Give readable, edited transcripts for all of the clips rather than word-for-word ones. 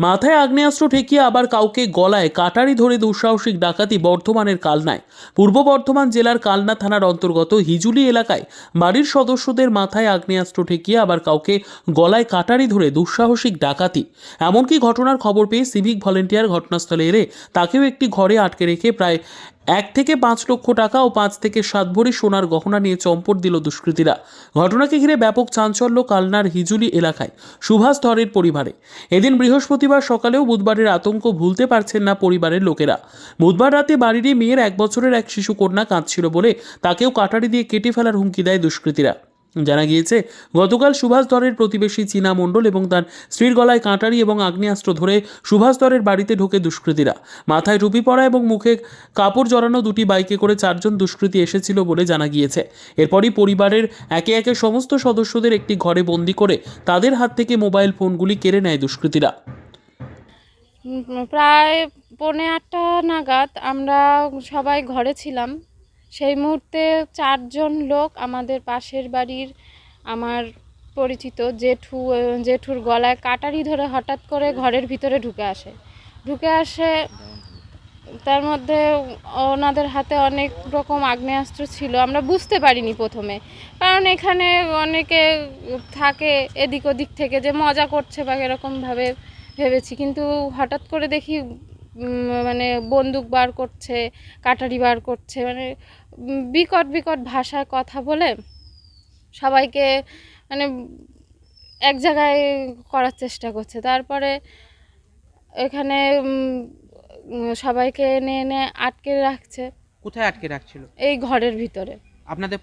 মাথায় আগ্নেয়াস্ত্র ঠেকিয়ে আবার কাউকে গলায় কাটারি ধরে দুঃসাহসিক ডাকাতি বর্ধমানের কালনায়। পূর্ব বর্ধমান জেলার কালনা থানার অন্তর্গত হিজুলি এলাকায় বাড়ির সদস্যদের মাথায় আগ্নেয়াস্ত্র ঠেকিয়ে আবার কাউকে গলায় কাটারি ধরে দুঃসাহসিক ডাকাতি। এমনকি ঘটনার খবর পেয়ে সিভিক ভলেন্টিয়ার ঘটনাস্থলে এলে তাকেও একটি ঘরে আটকে রেখে প্রায় 1 থেকে 5 লক্ষ টাকা ও 5 থেকে 7 ভরি সোনার গহনা নিয়ে চম্পট দিল দুষ্কৃতীরা। ঘটনাকে ঘিরে ব্যাপক চাঞ্চল্য কালনার হিজুলি এলাকায় সুভাষ ধরের পরিবারে। এদিন বৃহস্পতিবার সকালেও বুধবারের আতঙ্ক ভুলতে পারছেন না পরিবারের লোকেরা। বুধবার রাতে বাড়িরই মেয়ের 1 বছরের এক শিশু কন্যা কাঁদছিল বলে তাকেও কাটারি দিয়ে কেটে ফেলার হুমকি দেয় দুষ্কৃতীরা। জানা গিয়েছে, গতকাল সুভাষ ধরের প্রতিবেশী চীনা মণ্ডল এবং তার স্ত্রীর গলায় কাঁটারি এবং আগ্নেয়াস্ত্র ধরে সুভাষ ধরের বাড়িতে ঢোকে দুষ্কৃতীরা। মাথায় টুপি পরা এবং মুখে কাপড় জড়ানো দুটি বাইকে করে 4 জন দুষ্কৃতী এসেছিল বলে জানা গিয়েছে। এরপরই পরিবারের একে একে সমস্ত সদস্যদের একটি ঘরে বন্দি করে তাদের হাত থেকে মোবাইল ফোনগুলি কেড়ে নেয় দুষ্কৃতীরা। প্রায় 7:45 নাগাদ আমরা সবাই ঘরে ছিলাম। সেই মুহূর্তে 4 জন লোক আমাদের পাশের বাড়ির আমার পরিচিত জেঠুর গলায় কাটারি ধরে হঠাৎ করে ঘরের ভিতরে ঢুকে আসে। তার মধ্যে ওনাদের হাতে অনেক রকম আগ্নেয়াস্ত্র ছিল। আমরা বুঝতে পারিনি প্রথমে, কারণ এখানে অনেকে থাকে এদিক ওদিক থেকে যে মজা করছে বা এরকমভাবে ভেবেছি, কিন্তু হঠাৎ করে দেখি মানে বন্দুক বার করছে, কাটারি বার করছে, মানে বিকট ভাষায় কথা বলে সবাইকে মানে এক জায়গায় করার চেষ্টা করছে। তারপরে এখানে সবাইকে এনে আটকে রাখছে। কোথায় আটকে রাখছিল? এই ঘরের ভিতরে। আপনাদের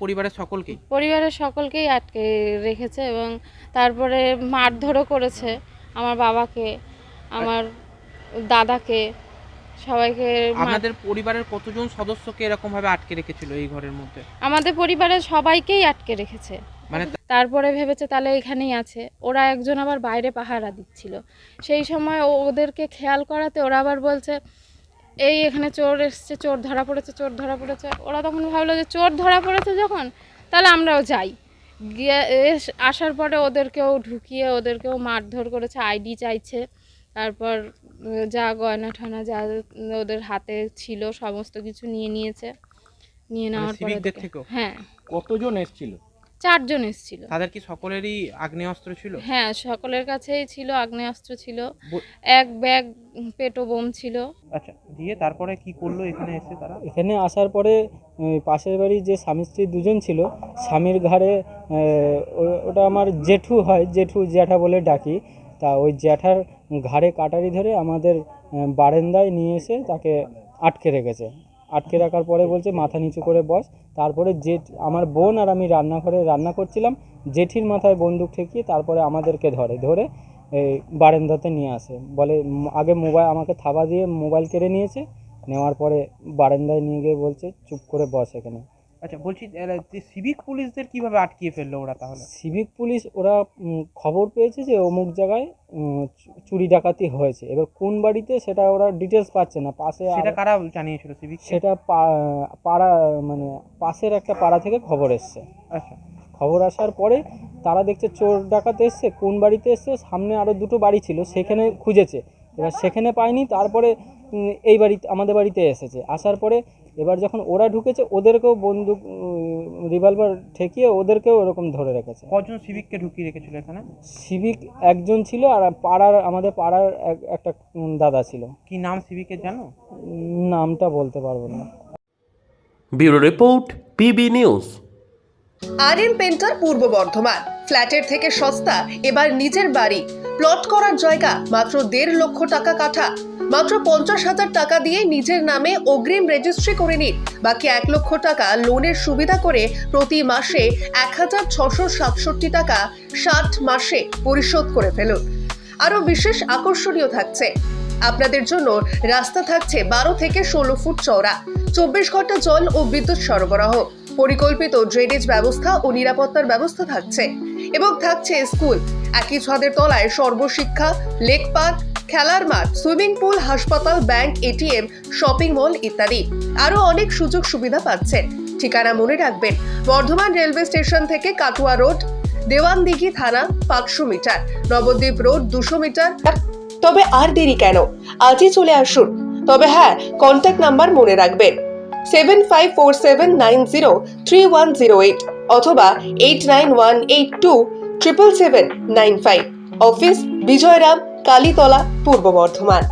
পরিবারের সকলকেই আটকে রেখেছে এবং তারপরে মারধরও করেছে আমার বাবাকে, আমার দাদাকে, সবাইকে। আপনাদের পরিবারের কতজন সদস্যকে এরকম ভাবে আটকে রেখেছিল এই ঘরের মধ্যে? আমাদের পরিবারের সবাইকেই আটকে রেখেছে। মানে তারপরে ভেবেছে তাহলে এখানেই আছে। ওরা একজন আবার বাইরে পাহারা দিচ্ছিল। সেই সময় ওদেরকে খেয়াল করাতে ওরা আবার বলছে এখানে চোর এসছে, চোর ধরা পড়েছে। ওরা তখন ভাবলো যে চোর ধরা পড়েছে যখন, তাহলে আমরাও যাই। গিয়ে আসার পরে ওদেরকেও মারধর করেছে, আইডি চাইছে। তারপর যা গয়না ঠানা যা ওদের হাতে ছিল সমস্ত কিছু নিয়ে নেওয়ার পরে হ্যাঁ। কতজন এসেছিল? 4 জন এসেছিল। তাদের কি সকলেরই আগ্নেয়াস্ত্র ছিল? হ্যাঁ, সকলের কাছেই ছিল, আগ্নেয়াস্ত্র ছিল, এক ব্যাগ পেটো বোম ছিল। আচ্ছা, দিয়ে তারপরে কি করলো এখানে এসে তারা? এখানে আসার পরে পাশের বাড়ি যে স্বামী স্ত্রী দুজন ছিল, স্বামীর ঘাড়ে ওটা আমার জেঠু হয়, জ্যাঠা বলে ডাকি, তা ওই জ্যাঠার ঘাড়ে কাটারি ধরে আমাদের বারান্দায় নিয়ে এসে তাকে আটকে রেখেছে। আটকে রাখার পরে বলছে মাথা নিচু করে বস। তারপরে আমার বোন আর আমি রান্নাঘরে রান্না করছিলাম, জেঠির মাথায় বন্দুক ঠেকিয়ে তারপরে আমাদেরকে ধরে এই বারান্দাতে নিয়ে আসে। বলে আগে আমাকে থাবা দিয়ে মোবাইল কেড়ে নিয়েছে, নেওয়ার পরে বারান্দায় নিয়ে গিয়ে বলছে চুপ করে বস এখানে। আচ্ছা, বলছি সিভিক পুলিশদের কিভাবে আটকিয়ে ফেললো ওরা? তাহলে সিভিক পুলিশ ওরা খবর পেয়েছে যে অমুক জায়গায় চুরি ডাকাতি হয়েছে। এবার কোন বাড়িতে সেটা ওরা ডিটেলস পাচ্ছে না। পাশে সেটা কারা জানিয়েছিল সিভিক? সেটা পাড়া মানে পাশের একটা পাড়া থেকে খবর এসছে। আচ্ছা, খবর আসার পরে তারা দেখছে চোর ডাকাত এসছে, কোন বাড়িতে এসছে, সামনে আরও 2টো বাড়ি ছিল সেখানে খুঁজেছে। এবার সেখানে পায়নি, তারপরে এই বাড়িতে আমাদের বাড়িতে এসেছে। আসার পরে এবার যখন ওরা ঢুকেছে ওদেরকেও বন্দুক রিভলভার ঠেকিয়ে ওদেরকেও এরকম ধরে রেখেছে। কজন সিভিককে ঢুকিয়ে রেখেছিল এখানে? সিভিক একজন ছিল আর আমাদের পাড়ার একটা দাদা ছিল। কি নাম সিভিকের জানো? নামটা বলতে পারবো না। Bureau report, PB news. RM painter পূর্ব বর্ধমান। ফ্ল্যাটের থেকে সস্তা এবার নিজের বাড়ি। প্লট করার জায়গা মাত্র 1.5 লক্ষ টাকা কাঠা। মাত্র 50,000 টাকা দিয়ে নিজের নামে অগ্রিম রেজিস্ট্রি করে নিন। বাকি 1 লক্ষ টাকা লোনের সুবিধা করে প্রতি মাসে 1,667 টাকা 60 মাসে পরিশোধ করে ফেলুন। আরো বিশেষ আকর্ষণীয় থাকছে, আপনাদের জন্য রাস্তা থাকছে 12 থেকে 16 ফুট চওড়া, 24 ঘন্টা জল ও বিদ্যুৎ সরবরাহ, পরিকল্পিত ড্রেনেজ ব্যবস্থা ও নিরাপত্তার ব্যবস্থা থাকছে এবং থাকছে স্কুল। একই ছাদের তলায় সর্বশিক্ষা, লেক পার্ক, খেলার মাঠ, সুইমিং পুল, হাসপাতাল, ব্যাংক, এটিএম, শপিং মল ইত্যাদি আরো অনেক সুযোগ সুবিধা পাচ্ছেন। ঠিকানা মনে রাখবেন, বর্ধমান রেলওয়ে স্টেশন থেকে কাটুয়া রোড, দেওয়ানদিঘি থানা 500 মিটার, নবদ্বীপ রোড 200 মিটার, তবে আর দেরি কেন, আজই চলে আসুন। তবে হ্যাঁ, কন্ট্যাক্ট নাম্বার মনে রাখবেন 7547903108 অথবা 8918277795। অফিস বিজয়রাম, কালীতলা, পূর্ব বর্ধমান।